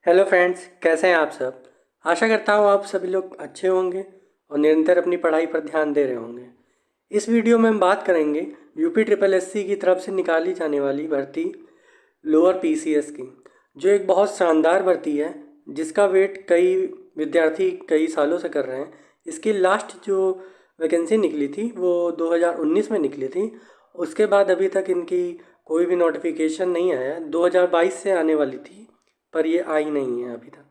Hello friends, कैसे हैं आप सब। आशा करता हूँ आप सभी लोग अच्छे होंगे और निरंतर अपनी पढ़ाई पर ध्यान दे रहे होंगे। इस वीडियो में हम बात करेंगे यूपी ट्रिपल एससी की तरफ से निकाली जाने वाली भर्ती लोअर पीसीएस की, जो एक बहुत शानदार भर्ती है जिसका वेट कई विद्यार्थी कई सालों से कर रहे हैं। इसकी लास्ट जो वैकेंसी निकली थी वो 2019 में निकली थी। उसके बाद अभी तक इनकी कोई भी नोटिफिकेशन नहीं आया। 2022 से आने वाली थी पर ये आई नहीं है अभी तक।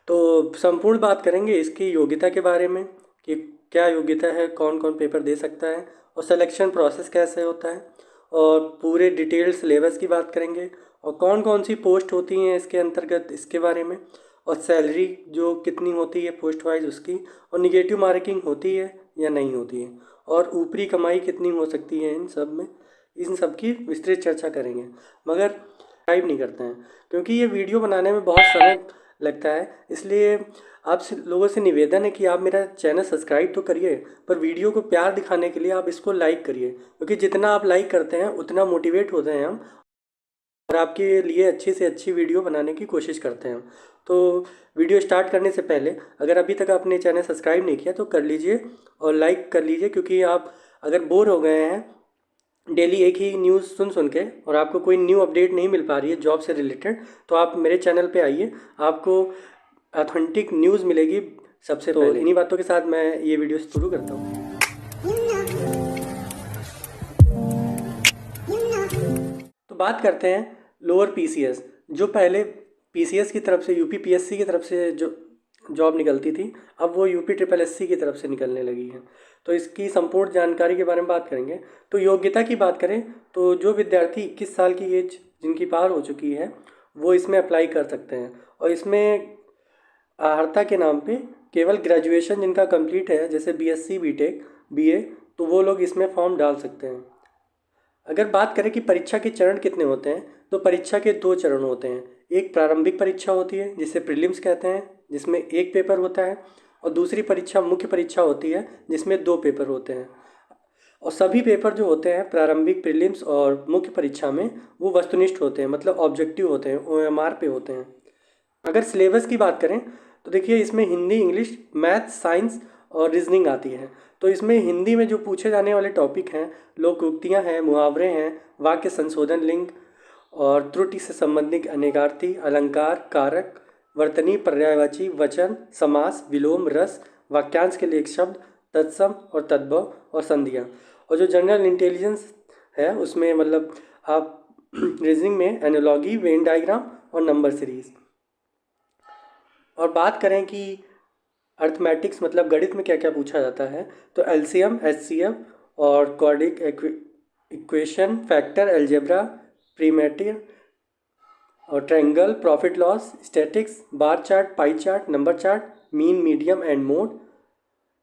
तो संपूर्ण बात करेंगे इसकी योग्यता के बारे में कि क्या योग्यता है, कौन कौन पेपर दे सकता है और सिलेक्शन प्रोसेस कैसे होता है, और पूरे डिटेल सिलेबस की बात करेंगे और कौन कौन सी पोस्ट होती हैं इसके अंतर्गत इसके बारे में, और सैलरी जो कितनी होती है पोस्ट वाइज उसकी, और निगेटिव मार्किंग होती है या नहीं होती है, और ऊपरी कमाई कितनी हो सकती है इन सब में। इन सब की विस्तृत चर्चा करेंगे, मगर सब्सक्राइब नहीं करते हैं क्योंकि ये वीडियो बनाने में बहुत समय लगता है। इसलिए आप लोगों से निवेदन है कि आप मेरा चैनल सब्सक्राइब तो करिए, पर वीडियो को प्यार दिखाने के लिए आप इसको लाइक करिए, क्योंकि जितना आप लाइक करते हैं उतना मोटिवेट होते हैं हम, और आपके लिए अच्छी से अच्छी वीडियो बनाने की कोशिश करते हैं। तो वीडियो स्टार्ट करने से पहले अगर अभी तक आपने चैनल सब्सक्राइब नहीं किया तो कर लीजिए और लाइक कर लीजिए, क्योंकि आप अगर बोर हो गए हैं डेली एक ही न्यूज़ सुन सुन के और आपको कोई न्यू अपडेट नहीं मिल पा रही है जॉब से रिलेटेड, तो आप मेरे चैनल पे आइए, आपको ऑथेंटिक न्यूज़ मिलेगी सबसे पहले। इन्हीं बातों के साथ मैं ये वीडियो शुरू करता हूँ। तो बात करते हैं लोअर पीसीएस, जो पहले पीसीएस की तरफ से यूपी पीएससी की तरफ से जो जॉब निकलती थी, अब वो यूपी ट्रिपल एससी की तरफ से निकलने लगी है। तो इसकी संपूर्ण जानकारी के बारे में बात करेंगे। तो योग्यता की बात करें तो जो विद्यार्थी 21 साल की एज जिनकी पार हो चुकी है वो इसमें अप्लाई कर सकते हैं, और इसमें अर्हता के नाम पे केवल ग्रेजुएशन जिनका कंप्लीट है, जैसे बीएससी बीटेक बीए, तो वो लोग इसमें फॉर्म डाल सकते हैं। अगर बात करें कि परीक्षा के चरण कितने होते हैं, तो परीक्षा के 2 चरण होते हैं। एक प्रारंभिक परीक्षा होती है जिसे प्रीलिम्स कहते हैं, जिसमें एक पेपर होता है, और दूसरी परीक्षा मुख्य परीक्षा होती है जिसमें 2 पेपर होते हैं। और सभी पेपर जो होते हैं प्रारंभिक, प्रीलिम्स और मुख्य परीक्षा में, वो वस्तुनिष्ठ होते हैं, मतलब ऑब्जेक्टिव होते हैं, ओएमआर पे होते हैं। अगर सिलेबस की बात करें तो देखिए इसमें हिंदी, इंग्लिश, मैथ, साइंस और रीजनिंग आती है। तो इसमें हिंदी में जो पूछे जाने वाले टॉपिक हैं, लोकोक्तियाँ हैं, मुहावरे हैं, वाक्य संशोधन, लिंग और त्रुटि से संबंधित अनेकार्थी, अलंकार, कारक, वर्तनी, पर्यायवाची, वचन, समास, विलोम, रस, वाक्यांश के लिए एक शब्द, तत्सम और तद्भव और संधियाँ। और जो जनरल इंटेलिजेंस है उसमें मतलब आप रीजनिंग में एनालॉगी, वेन डायग्राम और नंबर सीरीज। और बात करें कि अर्थमेटिक्स मतलब गणित में क्या क्या पूछा जाता है, तो एलसीएम, एचसीएफ और quadratic equation, factor, algebra, primitive और triangle, profit loss, statics, bar chart, pie chart, number chart, mean, medium and mode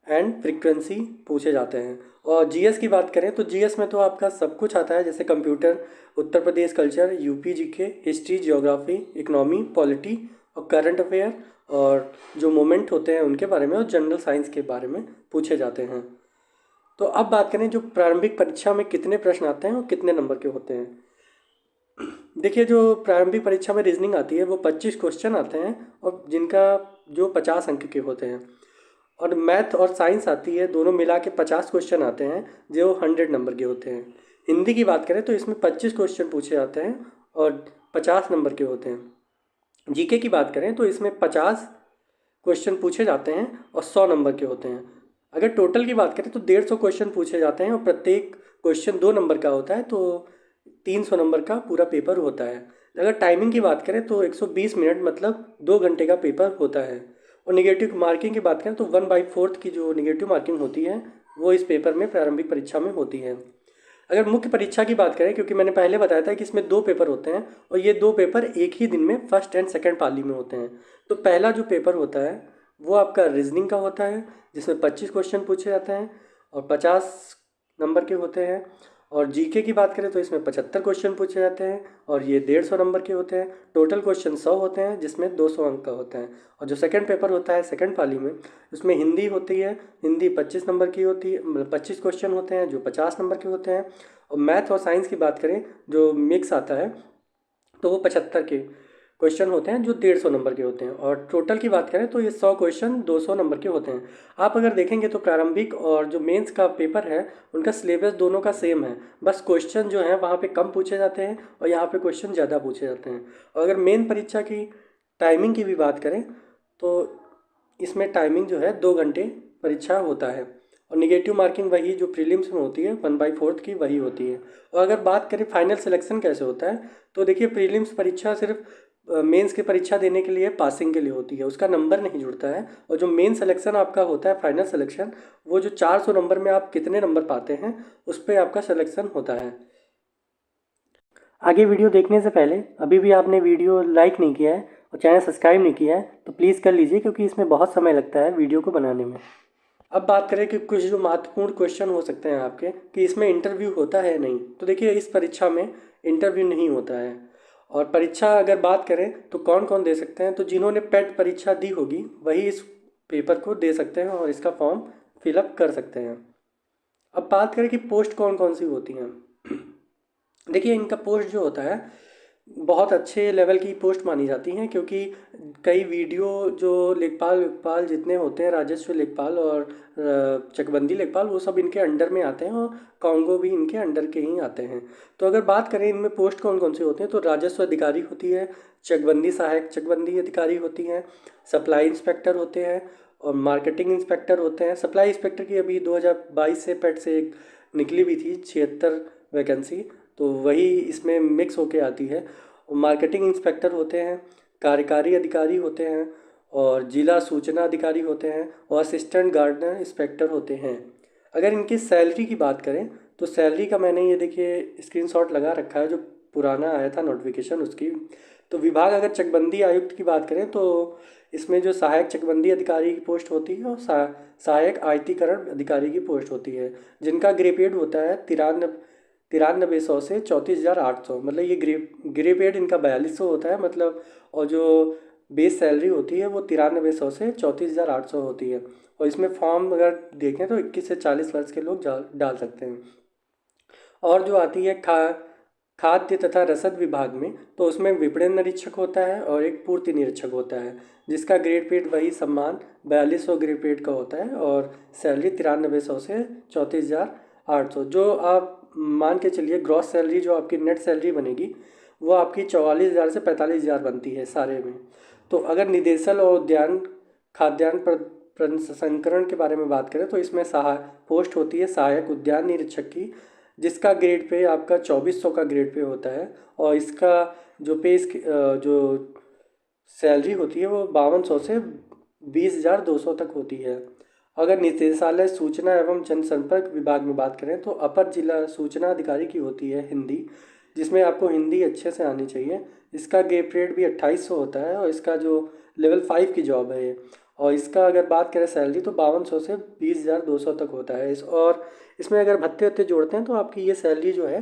and frequency पूछे जाते हैं। और जीएस की बात करें तो जीएस में तो आपका सब कुछ आता है, जैसे computer, Uttar Pradesh culture, UP GK, history, geography, economy, polity और करंट अफेयर, और जो मोमेंट होते हैं उनके बारे में, और जनरल साइंस के बारे में पूछे जाते हैं। तो अब बात करें जो प्रारंभिक परीक्षा में कितने प्रश्न आते हैं और कितने नंबर के होते हैं। देखिए जो प्रारंभिक परीक्षा में रीजनिंग आती है वो 25 क्वेश्चन आते हैं, और जिनका जो 50 अंक के होते हैं। और मैथ और साइंस आती है, दोनों मिला के 50 क्वेश्चन आते हैं जो 100 नंबर के होते हैं। हिंदी की बात करें तो इसमें 25 क्वेश्चन पूछे जाते हैं और 50 नंबर के होते हैं। जीके की बात करें तो इसमें 50 क्वेश्चन पूछे जाते हैं और 100 नंबर के होते हैं। अगर टोटल की बात करें तो 150 क्वेश्चन पूछे जाते हैं और प्रत्येक क्वेश्चन 2 नंबर का होता है, तो 300 नंबर का पूरा पेपर होता है। अगर टाइमिंग की बात करें तो 120 मिनट मतलब 2 घंटे का पेपर होता है। और निगेटिव मार्किंग की बात करें तो 1/4 की जो निगेटिव मार्किंग होती है वो इस पेपर में प्रारंभिक परीक्षा में होती है। अगर मुख्य परीक्षा की बात करें, क्योंकि मैंने पहले बताया था कि इसमें 2 पेपर होते हैं और ये 2 पेपर एक ही दिन में फर्स्ट एंड सेकंड पाली में होते हैं। तो पहला जो पेपर होता है वो आपका रीजनिंग का होता है, जिसमें 25 क्वेश्चन पूछे जाते हैं और 50 नंबर के होते हैं। और जीके की बात करें तो इसमें 75 क्वेश्चन पूछे जाते हैं और ये 150 नंबर के होते हैं। टोटल क्वेश्चन 100 होते हैं, जिसमें 200 अंक का होता है। और जो सेकंड पेपर होता है सेकंड पाली में, उसमें हिंदी होती है, हिंदी 25 नंबर की होती है, मतलब 25 क्वेश्चन होते हैं जो 50 नंबर के होते हैं। और मैथ और साइंस की बात करें जो मिक्स आता है तो वो 75 के क्वेश्चन होते हैं जो 150 नंबर के होते हैं, और टोटल की बात करें तो ये 100 क्वेश्चन 200 नंबर के होते हैं। आप अगर देखेंगे तो प्रारंभिक और जो मेंस का पेपर है उनका सिलेबस दोनों का सेम है, बस क्वेश्चन जो है वहाँ पे कम पूछे जाते हैं और यहाँ पे क्वेश्चन ज़्यादा पूछे जाते हैं। और अगर मेन परीक्षा की टाइमिंग की भी बात करें तो इसमें टाइमिंग जो है 2 घंटे परीक्षा होता है, और निगेटिव मार्किंग वही जो प्रीलिम्स में होती है 1/4 की वही होती है। और अगर बात करें फाइनल सिलेक्शन कैसे होता है, तो देखिए प्रीलिम्स परीक्षा सिर्फ मेंस की परीक्षा देने के लिए पासिंग के लिए होती है, उसका नंबर नहीं जुड़ता है। और जो मेन सिलेक्शन आपका होता है फाइनल सिलेक्शन, वो जो 400 नंबर में आप कितने नंबर पाते हैं उस पर आपका सिलेक्शन होता है। आगे वीडियो देखने से पहले अभी भी आपने वीडियो लाइक नहीं किया है और चैनल सब्सक्राइब नहीं किया है तो प्लीज़ कर लीजिए, क्योंकि इसमें बहुत समय लगता है वीडियो को बनाने में। अब बात करें कि कुछ जो महत्वपूर्ण क्वेश्चन हो सकते हैं आपके कि इसमें इंटरव्यू होता है नहीं, तो देखिए इस परीक्षा में इंटरव्यू नहीं होता है। और परीक्षा अगर बात करें तो कौन कौन दे सकते हैं, तो जिन्होंने पेट परीक्षा दी होगी वही इस पेपर को दे सकते हैं और इसका फॉर्म फिलअप कर सकते हैं। अब बात करें कि पोस्ट कौन कौन सी होती हैं। देखिए इनका पोस्ट जो होता है बहुत अच्छे लेवल की पोस्ट मानी जाती हैं, क्योंकि कई वीडियो जो लेखपाल जितने होते हैं, राजस्व लेखपाल और चकबंदी लेखपाल, वो सब इनके अंडर में आते हैं और कांगो भी इनके अंडर के ही आते हैं। तो अगर बात करें इनमें पोस्ट कौन कौन से होते हैं, तो राजस्व अधिकारी होती है, चकबंदी सहायक चकबंदी अधिकारी होती हैं, सप्लाई इंस्पेक्टर होते हैं और मार्केटिंग इंस्पेक्टर होते हैं। सप्लाई इंस्पेक्टर की अभी 2022 से पेट से एक निकली भी थी 76 वैकेंसी, तो वही इसमें मिक्स होके आती है। मार्केटिंग इंस्पेक्टर होते हैं, कार्यकारी अधिकारी होते हैं और जिला सूचना अधिकारी होते हैं और असिस्टेंट गार्डनर इंस्पेक्टर होते हैं। अगर इनकी सैलरी की बात करें तो सैलरी का मैंने ये देखिए स्क्रीनशॉट लगा रखा है जो पुराना आया था नोटिफिकेशन उसकी। तो विभाग अगर चकबंदी आयुक्त की बात करें तो इसमें जो सहायक चकबंदी अधिकारी की पोस्ट होती है और सहायक आयतीकरण अधिकारी की पोस्ट होती है, जिनका ग्रेड होता है 9300 से 34,800, मतलब ये ग्रेड इनका 4200 होता है मतलब। और जो बेस सैलरी होती है वो 9300 से 34,800 होती है। और इसमें फॉर्म अगर देखें तो 21 से 40 वर्ष के लोग डाल सकते हैं। और जो आती है खाद्य तथा रसद विभाग में, तो उसमें विपणन निरीक्षक होता है और एक पूर्ति निरीक्षक होता है, जिसका ग्रेड पेड वही सम्मान 4200 ग्रेड पेड का होता है और सैलरी 9300 से 34,800। जो आप मान के चलिए ग्रॉस सैलरी जो आपकी नेट सैलरी बनेगी वो आपकी 44,000 से 45,000 बनती है सारे में। तो अगर निदेशल और उद्यान खाद्यान्न प्रसंस्करण के बारे में बात करें तो इसमें पोस्ट होती है सहायक उद्यान निरीक्षक की, जिसका ग्रेड पे आपका 2400 का ग्रेड पे होता है और इसका जो जो सैलरी होती है वो 5200 से 20,200 तक होती है। अगर निदेशालय सूचना एवं जनसंपर्क विभाग में बात करें तो अपर जिला सूचना अधिकारी की होती है हिंदी, जिसमें आपको हिंदी अच्छे से आनी चाहिए। इसका ग्रेड भी 2800 होता है और इसका जो लेवल 5 की जॉब है ये। और इसका अगर बात करें सैलरी तो 5200 से 20,200 तक होता है और इसमें अगर भत्ते वत्ते जोड़ते हैं तो आपकी ये सैलरी जो है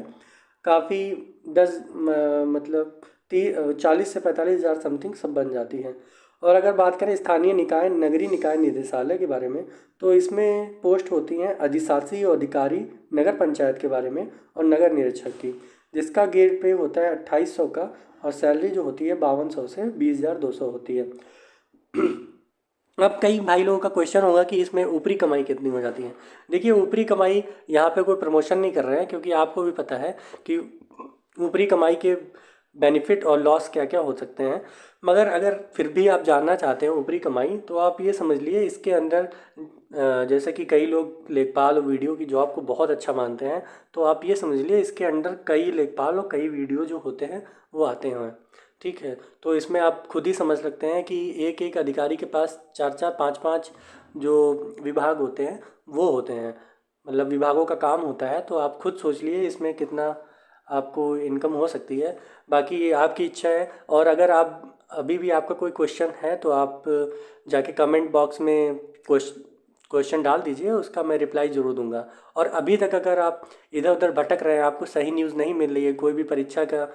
काफ़ी 40 से 45,000 समथिंग सब बन जाती है। और अगर बात करें स्थानीय निकाय नगरीय निकाय निदेशालय के बारे में तो इसमें पोस्ट होती हैं अधिशासी और अधिकारी नगर पंचायत के बारे में और नगर निरीक्षक की, जिसका ग्रेड पे होता है 2800 का और सैलरी जो होती है 5200 से 20,200 होती है। अब कई भाई लोगों का क्वेश्चन होगा कि इसमें ऊपरी कमाई कितनी हो जाती है। देखिए ऊपरी कमाई यहाँ पे कोई प्रमोशन नहीं कर रहे हैं, क्योंकि आपको भी पता है कि ऊपरी कमाई के बेनिफिट और लॉस क्या क्या हो सकते हैं। मगर अगर फिर भी आप जानना चाहते हैं ऊपरी कमाई तो आप ये समझ लिए इसके अंदर जैसे कि कई लोग लेखपाल और वीडियो की जॉब को बहुत अच्छा मानते हैं, तो आप ये समझ लिए इसके अंदर कई लेखपाल और कई वीडियो जो होते हैं वो आते हैं। ठीक है, तो इसमें आप खुद ही समझ सकते हैं कि एक एक अधिकारी के पास 4-4 5-5 जो विभाग होते हैं वो होते हैं, मतलब विभागों का काम होता है। तो आप खुद सोच लिए इसमें कितना आपको इनकम हो सकती है। बाकी ये आपकी इच्छा है। और अगर आप अभी भी आपका कोई क्वेश्चन है तो आप जाके कमेंट बॉक्स में क्वेश्चन डाल दीजिए, उसका मैं रिप्लाई ज़रूर दूंगा। और अभी तक अगर आप इधर उधर भटक रहे हैं, आपको सही न्यूज़ नहीं मिल रही है कोई भी परीक्षा का,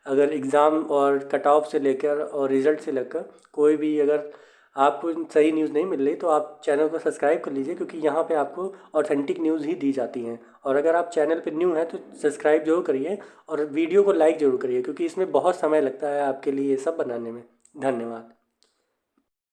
अगर एग्ज़ाम और कट ऑफ से लेकर और रिज़ल्ट से लेकर कोई भी अगर आपको सही न्यूज़ नहीं मिल रही तो आप चैनल को सब्सक्राइब कर लीजिए, क्योंकि यहाँ पे आपको ऑथेंटिक न्यूज़ ही दी जाती हैं और अगर आप चैनल पर न्यू हैं तो सब्सक्राइब जरूर करिए और वीडियो को लाइक ज़रूर करिए, क्योंकि इसमें बहुत समय लगता है आपके लिए ये सब बनाने में। धन्यवाद।